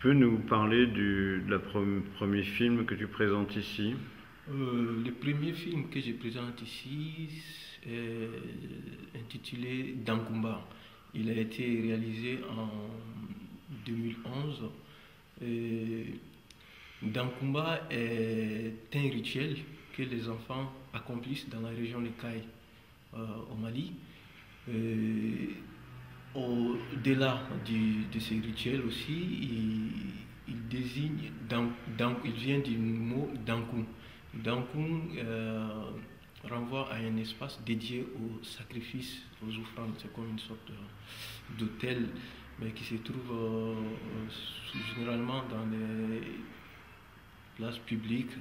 peux nous parler de la premier film que tu présentes ici? Le premier film que je présente ici est intitulé Dankumba. Il a été réalisé en 2011. Et Dankumba est un rituel que les enfants accomplissent dans la région de Kaï, au Mali. Au-delà de ces rituels aussi, il désigne, il vient du mot Dankum. Dankum renvoie à un espace dédié aux sacrifices, aux offrandes. C'est comme une sorte d'hôtel, mais qui se trouve généralement dans les places publiques,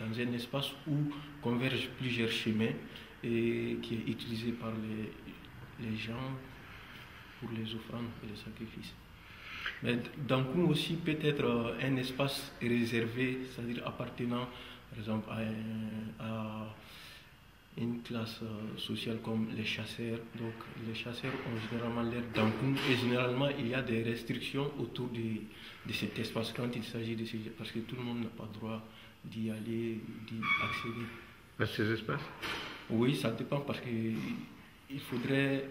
dans un espace où convergent plusieurs chemins et qui est utilisé par les gens pour les offrandes et les sacrifices. Mais Dankum aussi peut être un espace réservé, c'est-à-dire appartenant par exemple à une classe sociale comme les chasseurs. Donc les chasseurs ont généralement l'air Dankum et généralement il y a des restrictions autour de cet espace quand il s'agit de ces, parce que tout le monde n'a pas le droit d'y aller, d'y accéder. À ces espaces? Oui, ça dépend parce qu'il faudrait,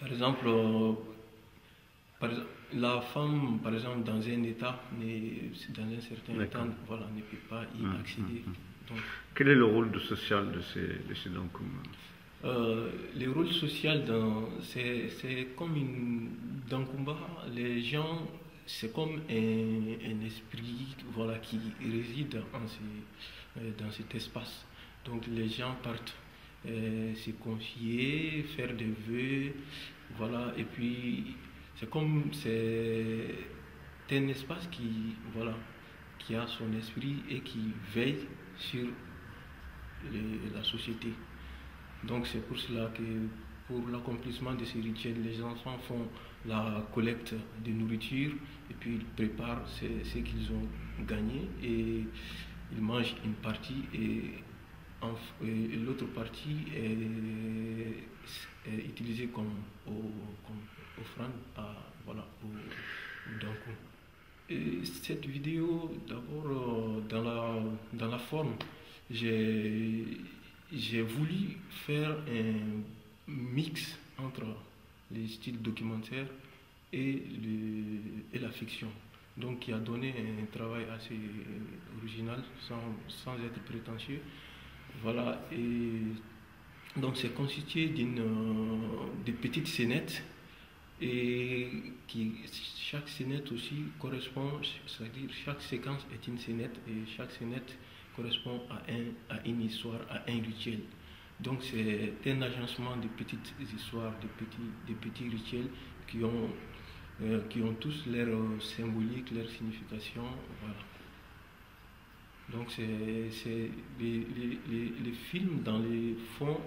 par exemple, la femme, par exemple, dans un état, dans un certain état, voilà, ne peut pas y accéder. Donc, quel est le rôle social de ces Dankum? le rôle social, c'est comme une Dankumba, les gens, c'est comme un esprit, voilà, qui réside dans cet espace. Donc les gens partent se confier, faire des vœux, voilà, et puis c'est un espace voilà, qui a son esprit et qui veille sur la société. Donc c'est pour cela que pour l'accomplissement de ces rituels, les enfants font la collecte de nourriture et puis ils préparent ce qu'ils ont gagné et ils mangent une partie et l'autre partie est utilisée comme offrande voilà, au Dankum. Et cette vidéo, d'abord, dans la forme, j'ai voulu faire un mix entre les styles documentaires et la fiction. Donc, qui a donné un travail assez original, sans être prétentieux. Voilà, et donc c'est constitué de petites scénettes et chaque scénette aussi correspond, c'est-à-dire chaque séquence est une scénette et chaque scénette correspond à une histoire, à un rituel. Donc c'est un agencement de petites histoires, de petits rituels qui ont tous leur symbolique, leur signification, voilà. Donc les films dans les fonds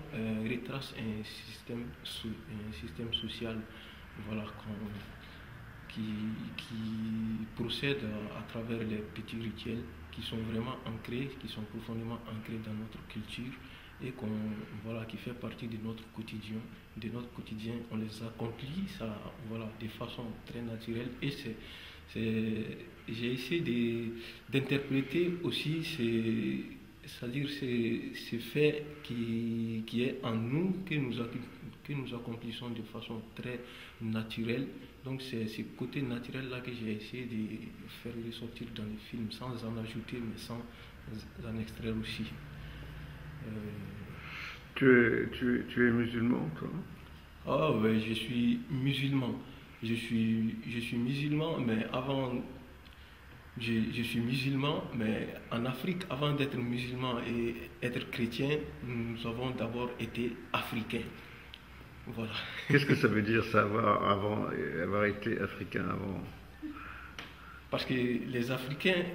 retracent un système social, voilà, qui procède à travers les petits rituels qui sont vraiment ancrés, qui sont profondément ancrés dans notre culture et voilà, qui fait partie de notre quotidien. On les accomplit, ça, voilà, de façon très naturelle et j'ai essayé d'interpréter aussi c'est-à-dire ces faits qui est en nous, que nous accomplissons de façon très naturelle. Donc c'est ce côté naturel-là que j'ai essayé de faire ressortir dans les films, sans en ajouter, mais sans en extraire aussi. Tu es musulman, toi? Ah oui, je suis musulman. Je suis musulman, mais avant, je suis musulman, mais en Afrique, avant d'être musulman et être chrétien, nous avons d'abord été africains. Voilà. Qu'est-ce que ça veut dire, ça, avoir été africain avant? Parce que les Africains,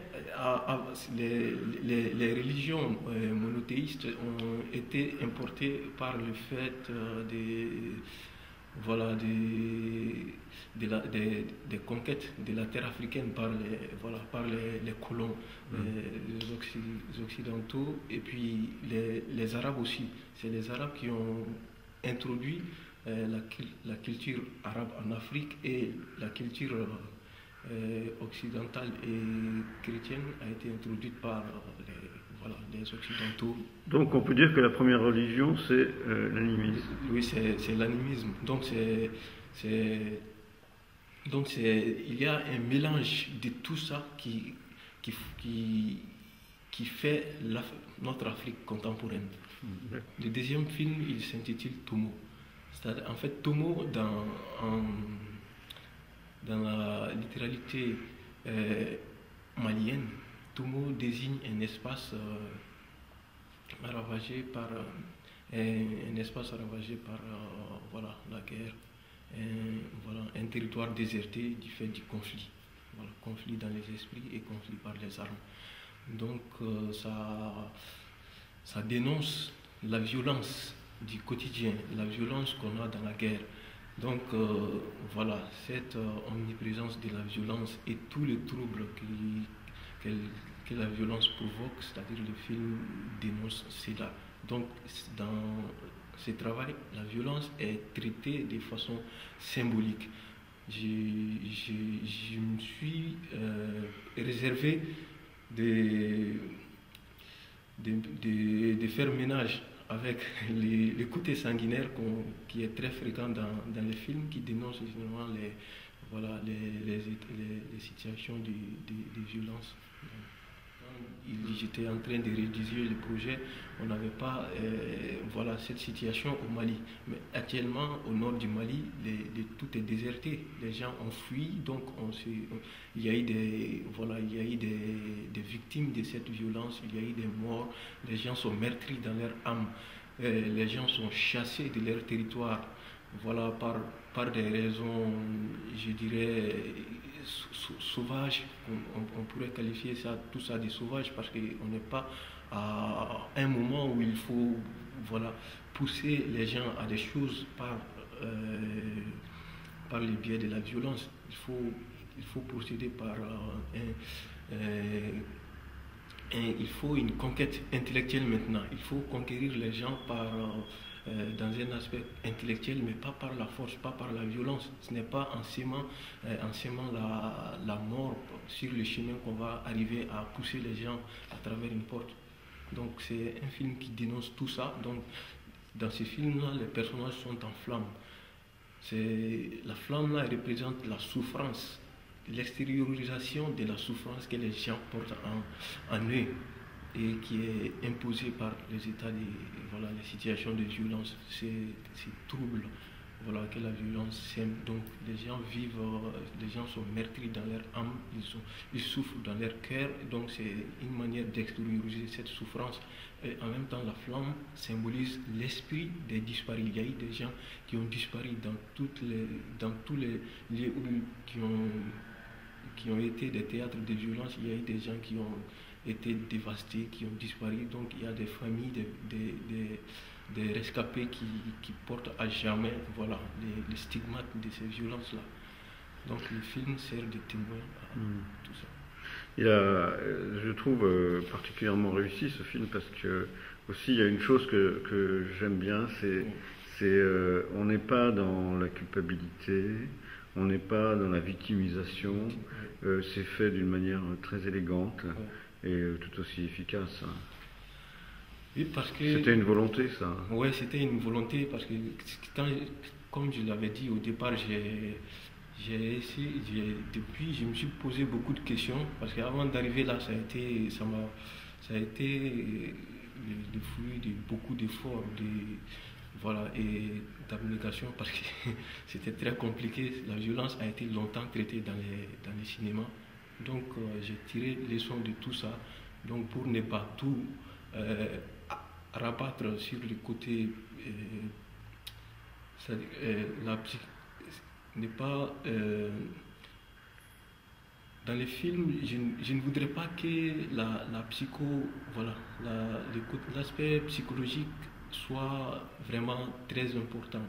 les religions monothéistes ont été importées par le fait voilà, des conquêtes de la terre africaine par les colons les occidentaux et puis les Arabes aussi. C'est les Arabes qui ont introduit la culture arabe en Afrique et la culture occidentale et chrétienne a été introduite par les Occidentaux. Donc on peut dire que la première religion, c'est l'animisme. Oui, c'est l'animisme. Il y a un mélange de tout ça qui fait notre Afrique contemporaine. Le deuxième film, il s'intitule Tomo. En fait, Tomo, dans la littéralité malienne, Tomo désigne un espace ravagé par la guerre, un territoire déserté du fait du conflit. Voilà, conflit dans les esprits et conflit par les armes. Donc ça dénonce la violence du quotidien, la violence qu'on a dans la guerre. Donc cette omniprésence de la violence et tous les troubles que la violence provoque, c'est-à-dire le film dénonce cela. Donc dans ce travail, la violence est traitée de façon symbolique. Je me suis réservé de faire ménage avec les côtés sanguinaires qui est très fréquent dans les films qui dénoncent généralement les situations de violence. J'étais en train de rédiger le projet, on n'avait pas cette situation au Mali. Mais actuellement, au nord du Mali, tout est déserté. Les gens ont fui, donc il y a eu des victimes de cette violence, il y a eu des morts, les gens sont meurtris dans leur âme, les gens sont chassés de leur territoire. Voilà, par des raisons, je dirais, sauvages. On pourrait qualifier tout ça de sauvage parce qu'on n'est pas à un moment où il faut pousser les gens à des choses par le biais de la violence. Il faut procéder par il faut une conquête intellectuelle maintenant. Il faut conquérir les gens dans un aspect intellectuel, mais pas par la force, pas par la violence. Ce n'est pas en sémant la mort sur le chemin qu'on va arriver à pousser les gens à travers une porte. Donc c'est un film qui dénonce tout ça. Donc dans ce film-là, les personnages sont en flammes. La flamme-là représente la souffrance, l'extériorisation de la souffrance que les gens portent en eux et qui est imposée par les états les situations de violence, ces troubles que la violence sème. Donc les gens les gens sont meurtris dans leur âme, ils souffrent dans leur cœur, donc c'est une manière d'extérioriser cette souffrance. Et en même temps, la flamme symbolise l'esprit des disparus. Il y a eu des gens qui ont disparu dans tous les lieux qui ont été des théâtres de violence. Il y a eu des gens qui ont été dévastés, qui ont disparu. Donc il y a des familles, des rescapés qui portent à jamais les stigmates de ces violences-là. Donc le film sert de témoin à tout ça. Je trouve particulièrement réussi ce film parce que aussi il y a une chose que j'aime bien, on n'est pas dans la culpabilité, on n'est pas dans la victimisation, c'est fait d'une manière très élégante et tout aussi efficace. Oui, parce que c'était une volonté, ça. Oui, c'était une volonté parce que comme je l'avais dit au départ, depuis, je me suis posé beaucoup de questions parce qu'avant d'arriver là, ça a été le fruit de beaucoup d'efforts, et d'abnégation parce que c'était très compliqué. La violence a été longtemps traitée dans les cinémas. Donc j'ai tiré leçon de tout ça. Donc pour ne pas tout rabattre sur le côté dans les films, je ne voudrais pas que l'aspect psychologique soit vraiment très important,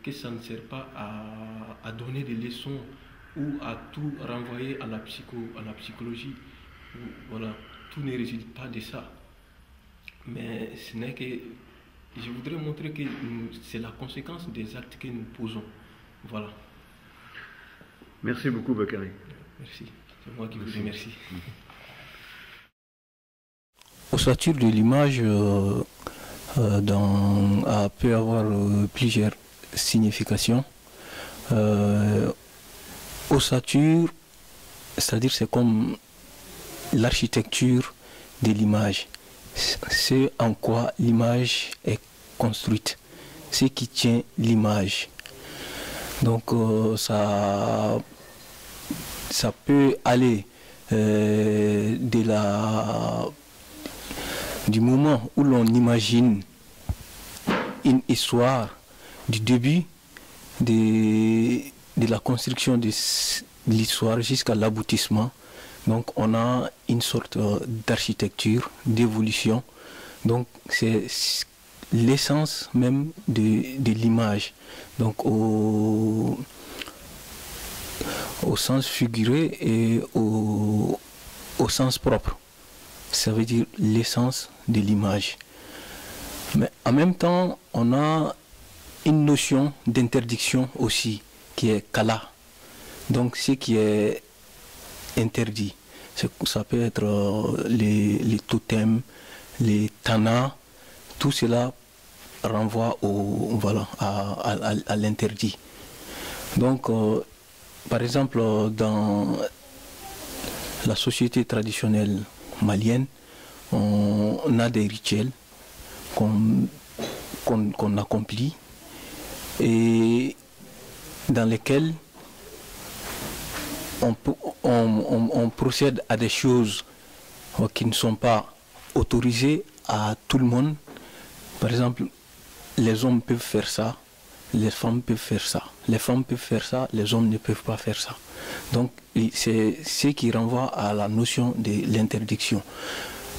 que ça ne sert pas à donner des leçons ou à tout renvoyer à la psychologie. Tout ne résulte pas de ça. Mais ce n'est que je voudrais montrer que c'est la conséquence des actes que nous posons. Voilà. Merci beaucoup, Bakary. Merci. C'est moi qui vous remercie. Ossature de l'image peut avoir plusieurs significations. Ossature, c'est-à-dire c'est comme l'architecture de l'image. C'est en quoi l'image est construite, ce qui tient l'image. Donc ça peut aller du moment où l'on imagine une histoire du début de la construction de l'histoire jusqu'à l'aboutissement. Donc on a une sorte d'architecture, d'évolution. Donc c'est l'essence même de l'image. Donc au sens figuré et au sens propre. Ça veut dire l'essence de l'image. Mais en même temps, on a une notion d'interdiction aussi, qui est kala. Donc ce qui est interdit. Ça peut être les totems, les tanas, tout cela renvoie à l'interdit. Donc, par exemple, dans la société traditionnelle malienne, on a des rituels qu'on accomplit et dans lesquels on procède à des choses qui ne sont pas autorisées à tout le monde. Par exemple, les hommes peuvent faire ça, les femmes peuvent faire ça. Les femmes peuvent faire ça, les hommes ne peuvent pas faire ça. Donc, c'est ce qui renvoie à la notion de l'interdiction.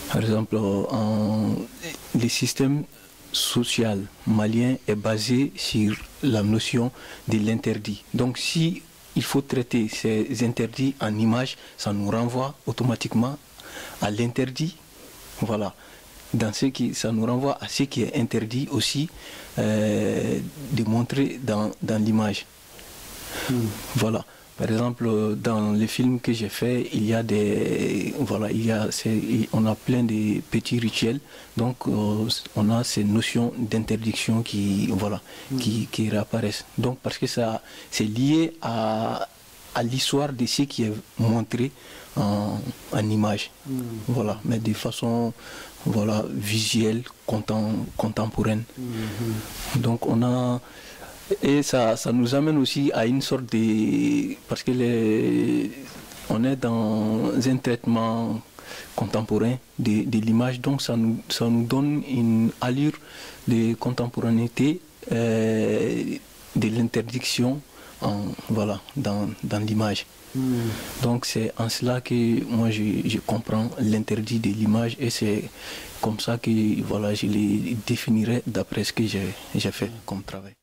Par exemple, le système social malien est basé sur la notion de l'interdit. Donc, si il faut traiter ces interdits en images, ça nous renvoie automatiquement à l'interdit. Voilà. Ça nous renvoie à ce qui est interdit aussi de montrer dans l'image. Voilà. Par exemple, dans les films que j'ai faits, il y a on a plein de petits rituels. Donc, on a ces notions d'interdiction qui réapparaissent. Donc, parce que c'est lié à l'histoire de ce qui est montré en image. Voilà. Mais de façon visuelle, contemporaine. Donc, on a... Et ça nous amène aussi à une sorte de... Parce que on est dans un traitement contemporain de l'image, donc ça nous donne une allure de contemporanéité, de l'interdiction dans l'image. Donc c'est en cela que moi je comprends l'interdit de l'image et c'est comme ça que je les définirai d'après ce que j'ai fait comme travail.